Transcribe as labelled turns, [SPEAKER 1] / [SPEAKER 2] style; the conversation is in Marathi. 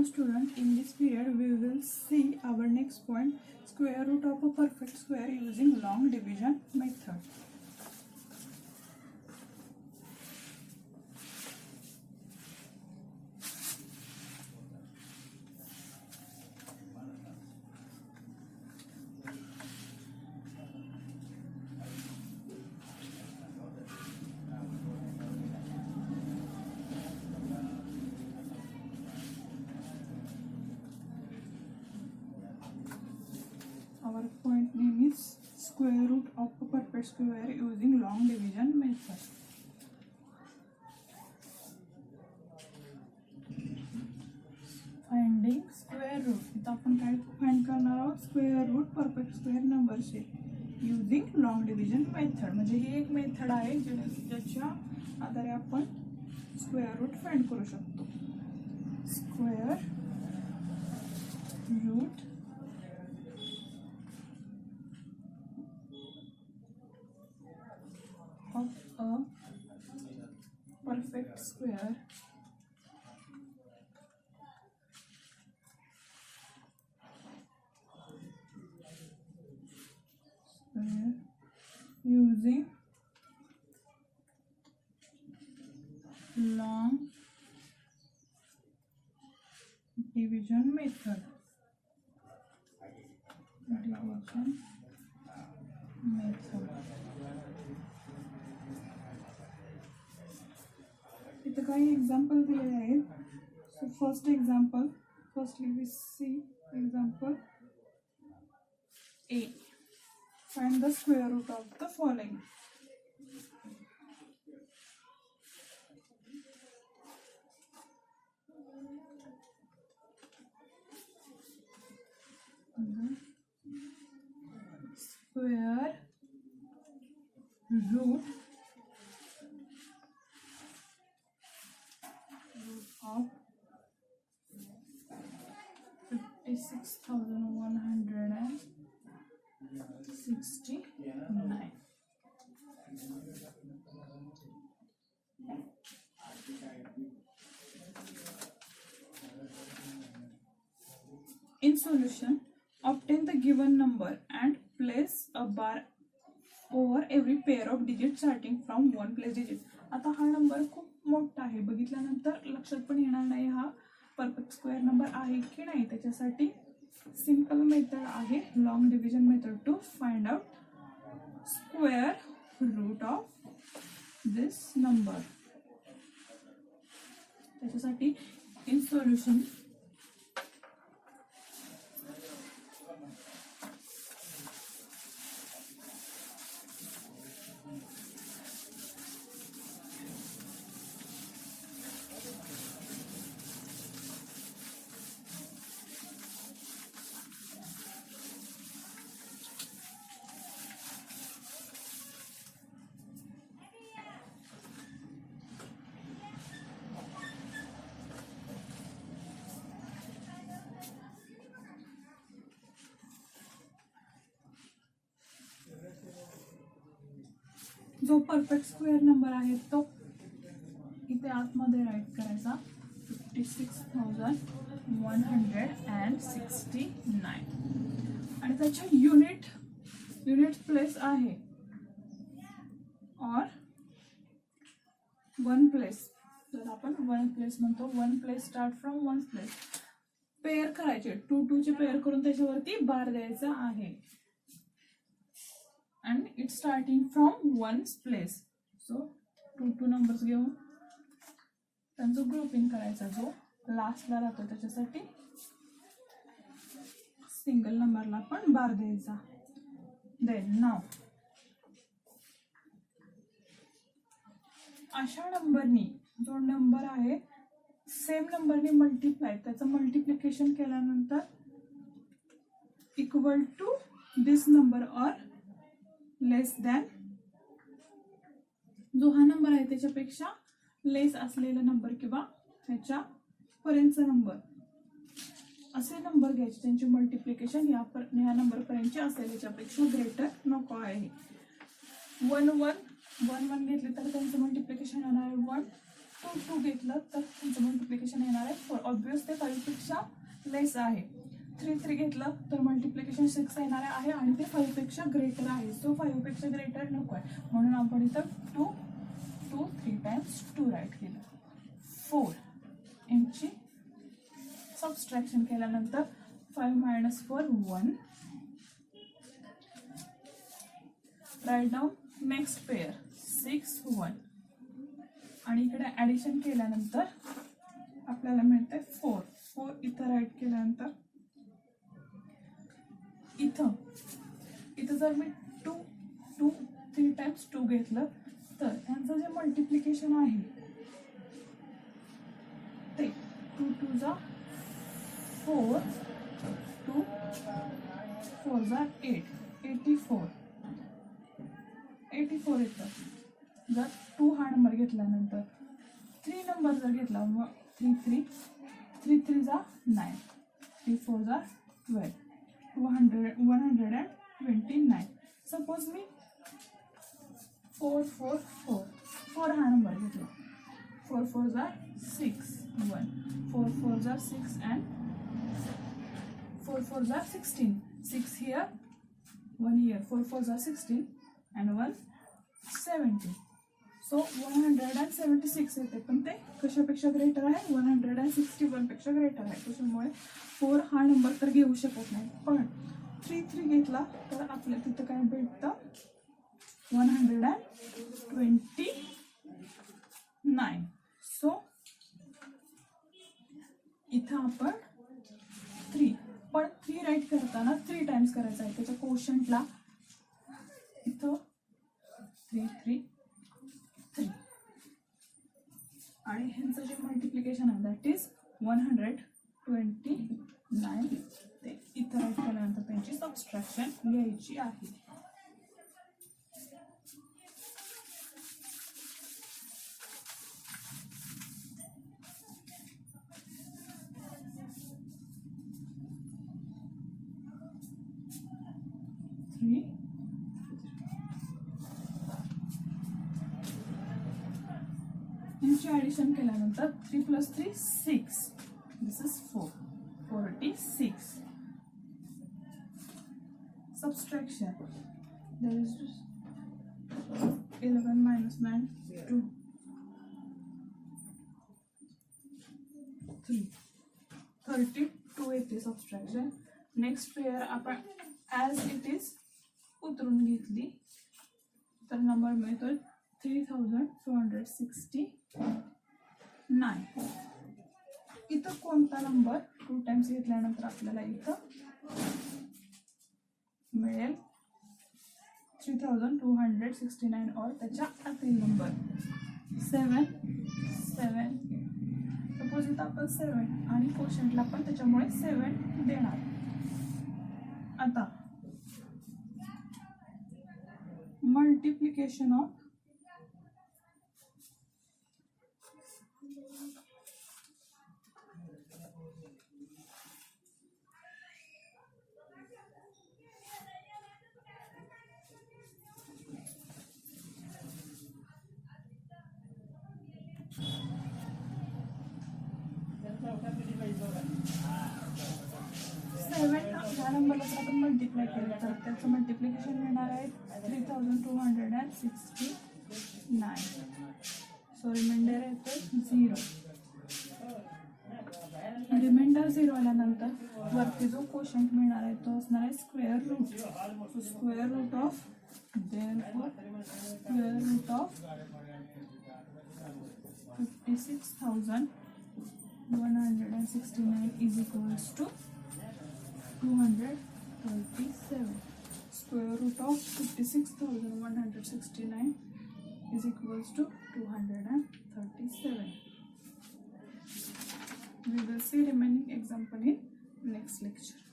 [SPEAKER 1] student, in this period we will see our next point, square root of a perfect square using long division method. Our point name is square root of a perfect square using long division method. Finding square root. इथं आपण काय फाइंड करणार आहोत? स्क्वेअर रूट परफेक्ट स्क्वेअर नंबरचे युजिंग लॉंग डिव्हिजन मेथड. म्हणजे ही एक मेथड आहे ज्याच्या आधारे आपण स्क्वेअर रूट फाइंड करू शकतो. Square root of a perfect square using long division method. इथं काही एक्झाम्पल दिलेले आहेत. So first example, firstly we see example A. Find the square root of the following. Square root of 56,169. In solution, obtain the given number and place a bar over every pair of digits starting from 1 place digit. आता हा नंबर खूप मोठा आहे, बघितल्यानंतर लक्षात पण येणार नाही हा परफेक्ट स्क्वेअर नंबर आहे की नाही. त्याच्यासाठी सिंपल मेथड आहे long division method to find out square root of this number. त्याच्यासाठी इन सोल्युशन जो परफेक्ट स्क्वेअर नंबर आहे तो इथे आतमध्ये राईट करायचा 56,169 आणि त्याच्या युनिट प्लेस आहे और 1 प्लेस. तर आपण 1 प्लेस म्हणतो. 1 place start from 1 place. Pair करायचे 2 चे पेअर करून त्याच्यावरती बार द्यायचा आहे. and it's starting from 1's place. So 2 numbers घेऊन त्यांचं ग्रुपिंग करायचं. जो लास्टला राहतो त्याच्यासाठी सिंगल नंबरला पण बार द्यायचा. देन नाव अशा नंबरनी जो नंबर आहे सेम नंबरनी मल्टिप्लाय, त्याचं मल्टिप्लिकेशन केल्यानंतर इक्वल टू दिस नंबर और लेस दॅन जो हा नंबर आहे त्याच्यापेक्षा लेस असलेला नंबर किंवा ह्याच्या पर्यंतचा नंबर असे नंबर घ्यायचे त्यांचे मल्टिप्लिकेशन ह्या नंबर पर्यंतचे असेल, याच्यापेक्षा ग्रेटर नको आहे. 1 1 1 1 घेतले तर त्यांचं मल्टिप्लिकेशन होणार आहे 1 2 घेतलं तर तुमचं मल्टिप्लिकेशन येणार आहे 4. ऑब्वियस ते 5 पेक्षा लेस आहे. 3 घेतलं तर मल्टिप्लिकेशन 6 येणार आहे आणि ते 5 पेक्षा ग्रेटर आहे. सो 5 पेक्षा ग्रेटर नको आहे म्हणून आपण इथं 2 3 टाइम्स 2 राईट केलं. 4 यांची सबस्ट्रॅक्शन केल्यानंतर 5 - 4 1. राईट डाऊन नेक्स्ट पेअर 6 1 आणि इकडे ॲडिशन केल्यानंतर आपल्याला मिळते 4 इथं राईट केल्यानंतर इथं जर मी 2 3 टाइम्स 2 घेतलं तर ह्यांचं जे मल्टिप्लिकेशन आहे ते 2 2 जा 4 2 4 जा 8 84 येतं. जर 2 हा नंबर घेतल्यानंतर 3 नंबर जर घेतला मग 3 3 जा 9 3 4 जा 12 129. सपोज मी 4 हा नंबर घेतला 4 4 जा 6 1 4 4 जा 6 and 4 4 जा 16 6 here 1 here 4 4 जा 16 and 1 17. सो 176 येते पण ते कशापेक्षा ग्रेटर आहे 161 पेक्षा ग्रेटर आहे. त्याच्यामुळे 4 हा नंबर तर घेऊ शकत नाही. पण 3 घेतला तर आपल्या तिथं काय भेटतं 129. सो इथं आपण 3 राईट करताना 3 टाइम्स करायचं आहे. त्याच्या कोशंटला इथं 3 3 3 आणि ह्यांचं जे मल्टिप्लिकेशन आहे दॅट इज 129. ते इथं राईट केल्यानंतर त्यांची सबस्ट्रॅक्शन घ्यायची आहे. यांची ॲडिशन केल्यानंतर 3 + 3 6. दिस इज 46. Subtraction. There is 11 - 9 2 3 32 येते सबस्ट्रॅक्शन. नेक्स्ट पेअर आपण ॲज इट इज उतरून घेतली तर नंबर मिळतो 3269. इथं कोणता नंबर 2 टाइम्स घेतल्यानंतर आपल्याला इथं मिळेल 3269 और त्याच्या आतील नंबर 7 7. सपोज इथं आपण 7 आणि कोशंटला पण त्याच्यामुळे 7 देणार. आता मल्टिप्लिकेशन ऑफ 7 ह्या नंबरला जर आपण मल्टिप्लाय केलं तर त्याचं मल्टिप्लिकेशन मिळणार आहे 3269. सो रिमाइंडर येतो 0. रिमाइंडर 0 आल्यानंतर वरती जो कोशंट मिळणार आहे तो असणार आहे square root. So square root of 56,169 is equals to 237. Square root of 56,169 is equals to 237. We will see remaining example in next lecture.